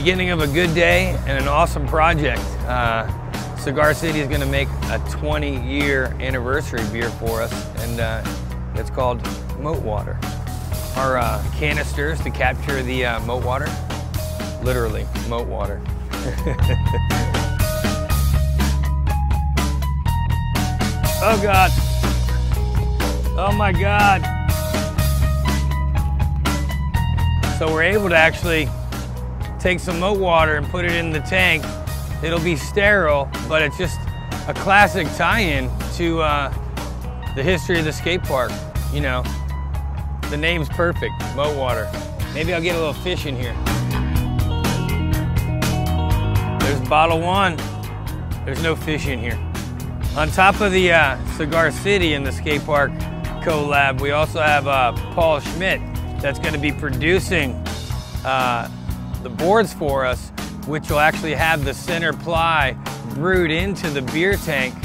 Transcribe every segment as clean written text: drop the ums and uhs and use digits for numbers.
beginning of a good day and an awesome project. Cigar City is going to make a 20-year anniversary beer for us, and it's called Moat Water. Our canisters to capture the moat water, literally moat water. Oh God! Oh my God! So we're able to actually take some moat water and put it in the tank. It'll be sterile, but it's just a classic tie-in to the history of the skate park. You know, the name's perfect, Moat Water. Maybe I'll get a little fish in here. There's bottle one. There's no fish in here. On top of the Cigar City and the skate park collab, we also have Paul Schmidt that's going to be producing the boards for us, which will actually have the center ply brewed into the beer tank,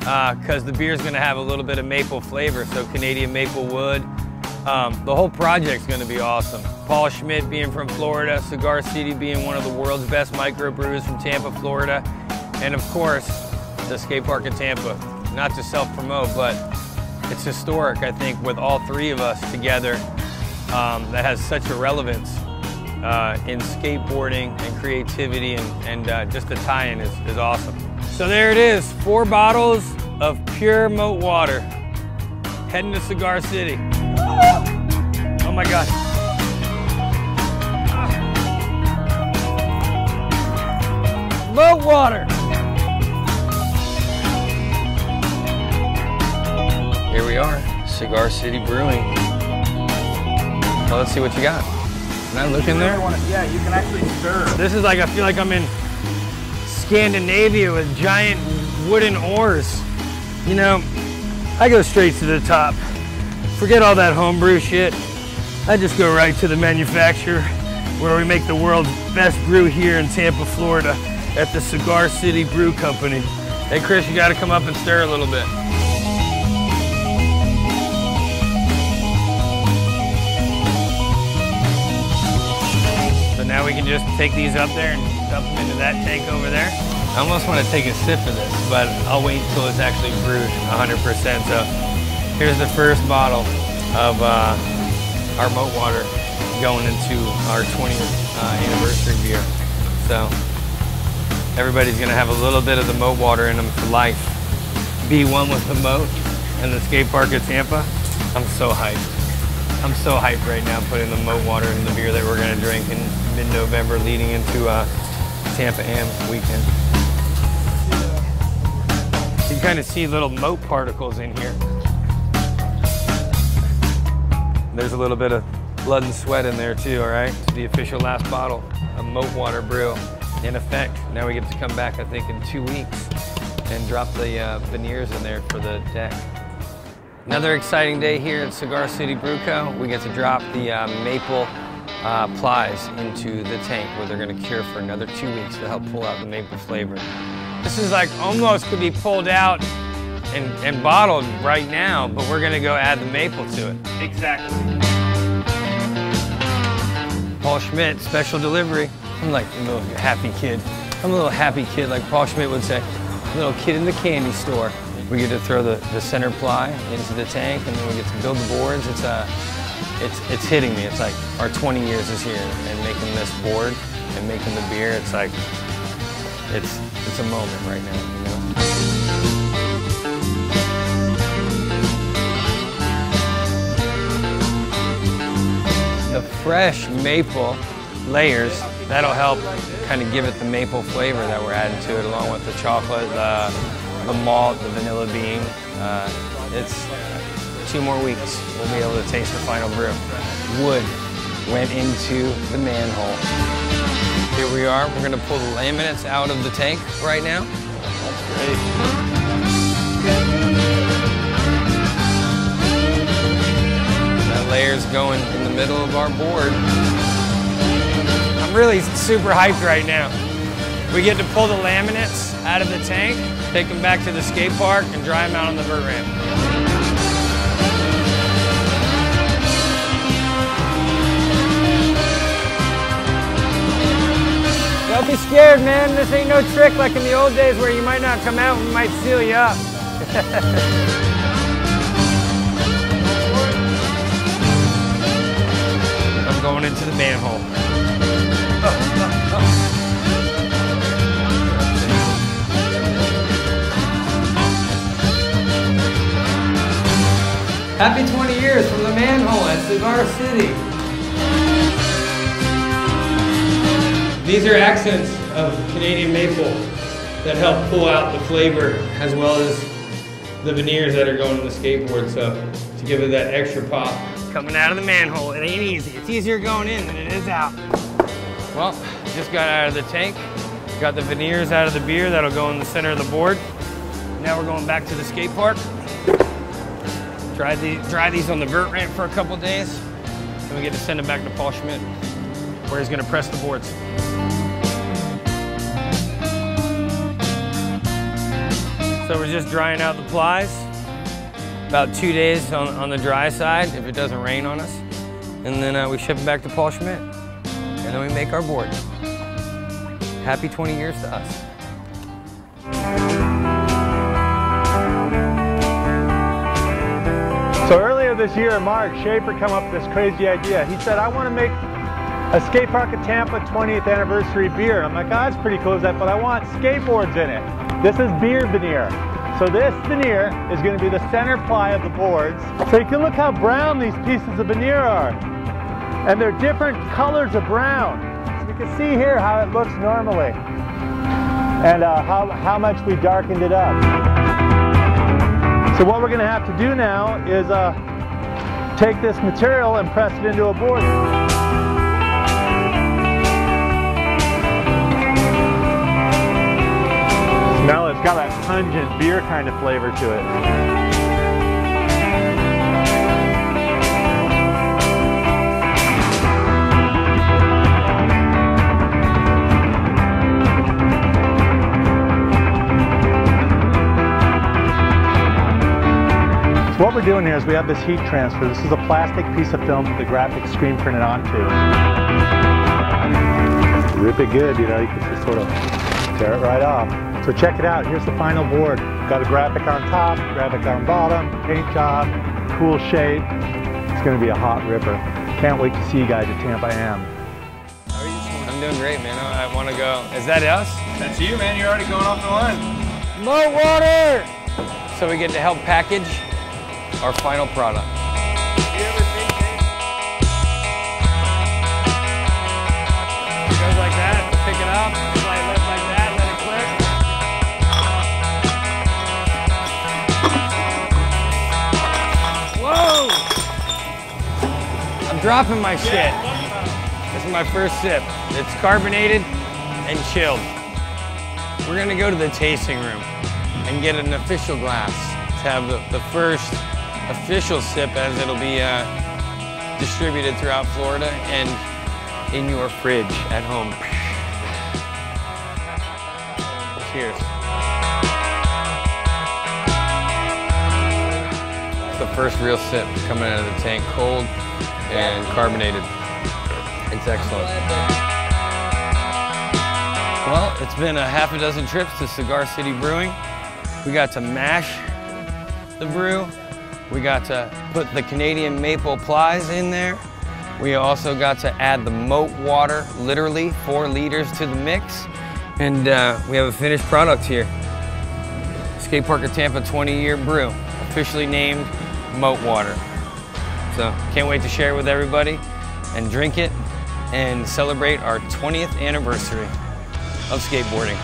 because the beer is going to have a little bit of maple flavor, so Canadian maple wood. The whole project's going to be awesome. Paul Schmidt being from Florida, Cigar City being one of the world's best microbrewers from Tampa, Florida, and of course, the Skatepark of Tampa. Not to self-promote, but it's historic, I think, with all three of us together. That has such a relevance in skateboarding and creativity, and just the tie-in is awesome. So there it is, 4 bottles of pure moat water, heading to Cigar City. Oh my God. Moat water. Here we are, Cigar City Brewing. Well, let's see what you got. Can I look in there? Yeah, you can actually stir. This is like, I feel like I'm in Scandinavia with giant wooden oars. You know, I go straight to the top. Forget all that homebrew shit. I just go right to the manufacturer where we make the world's best brew here in Tampa, Florida at the Cigar City Brew Company. Hey Chris, you gotta come up and stir a little bit. So now we can just take these up there and dump them into that tank over there. I almost want to take a sip of this, but I'll wait until it's actually brewed 100%. So here's the first bottle of our moat water going into our 20th anniversary beer. So everybody's gonna have a little bit of the moat water in them for life. Be one with the moat and the skate park at Tampa. I'm so hyped. I'm so hyped right now putting the moat water in the beer that we're gonna drink in mid-November leading into Tampa Am weekend. You can kind of see little moat particles in here. There's a little bit of blood and sweat in there too, all right? It's the official last bottle of moat water brew in effect. Now we get to come back, I think, in 2 weeks and drop the veneers in there for the deck. Another exciting day here at Cigar City Brew Co. We get to drop the maple plies into the tank where they're gonna cure for another 2 weeks to help pull out the maple flavor. This is like almost could be pulled out and bottled right now, but we're gonna go add the maple to it. Exactly. Paul Schmidt, special delivery. I'm like a little happy kid. I'm a little happy kid, like Paul Schmidt would say. A little kid in the candy store. We get to throw the center ply into the tank, and then we get to build the boards. It's hitting me. It's like our 20 years is here, and making this board and making the beer. It's like it's a moment right now, you know. The fresh maple layers, that'll help kind of give it the maple flavor that we're adding to it, along with the chocolate, the malt, the vanilla bean. It's 2 more weeks. We'll be able to taste the final brew. Wood went into the manhole. Here we are. We're gonna pull the laminates out of the tank right now. That's great. That layer's going in the middle of our board. I'm really super hyped right now. We get to pull the laminates out of the tank, take them back to the skate park, and dry them out on the vert ramp. Don't be scared, man. This ain't no trick like in the old days where you might not come out and we might seal you up. I'm going into the manhole. Happy 20 years from the manhole at Cigar City. These are accents of Canadian maple that help pull out the flavor as well as the veneers that are going in the skateboard, so to give it that extra pop. Coming out of the manhole, it ain't easy. It's easier going in than it is out. Well, just got out of the tank. Got the veneers out of the beer that'll go in the center of the board. Now we're going back to the skate park. Dry these on the vert ramp for a couple days. Then we get to send them back to Paul Schmidt, where he's gonna press the boards. So we're just drying out the plies. About 2 days on the dry side, if it doesn't rain on us. And then we ship it back to Paul Schmidt. And then we make our board. Happy 20 years to us. So earlier this year, Mark Schaefer came up with this crazy idea. He said, I want to make a Skatepark of Tampa 20th anniversary beer. And I'm like, oh, that's pretty cool, but I want skateboards in it. This is beer veneer. So this veneer is going to be the center ply of the boards. So you can look how brown these pieces of veneer are. And they're different colors of brown. So you can see here how it looks normally. And how much we darkened it up. So what we're going to have to do now is take this material and press it into a board. Smell it, it's got that pungent beer kind of flavor to it. So what we're doing here is we have this heat transfer. This is a plastic piece of film that the graphic screen printed onto. Rip it good, you know, you can just sort of tear it right off. So check it out, here's the final board. Got a graphic on top, graphic on bottom, paint job, cool shape. It's gonna be a hot ripper. Can't wait to see you guys at Tampa Am. How are you? I'm doing great, man. I wanna go. Is that us? That's you, man. You're already going off the line. Moat Water! So we get to help package our final product. You ever think, Dave? It goes like that, pick it up, slide left like that, let it click. Whoa! I'm dropping my shit. This is my first sip. It's carbonated and chilled. We're gonna go to the tasting room and get an official glass to have the first official sip, as it'll be distributed throughout Florida and in your fridge at home. Cheers. The first real sip coming out of the tank, cold and carbonated. It's excellent. Well, it's been a half a dozen trips to Cigar City Brewing. We got to mash the brew. We got to put the Canadian maple plies in there. We also got to add the Moat Water, literally 4 liters to the mix. And we have a finished product here. Skatepark of Tampa 20-year brew, officially named Moat Water. So can't wait to share it with everybody and drink it and celebrate our 20th anniversary of skateboarding.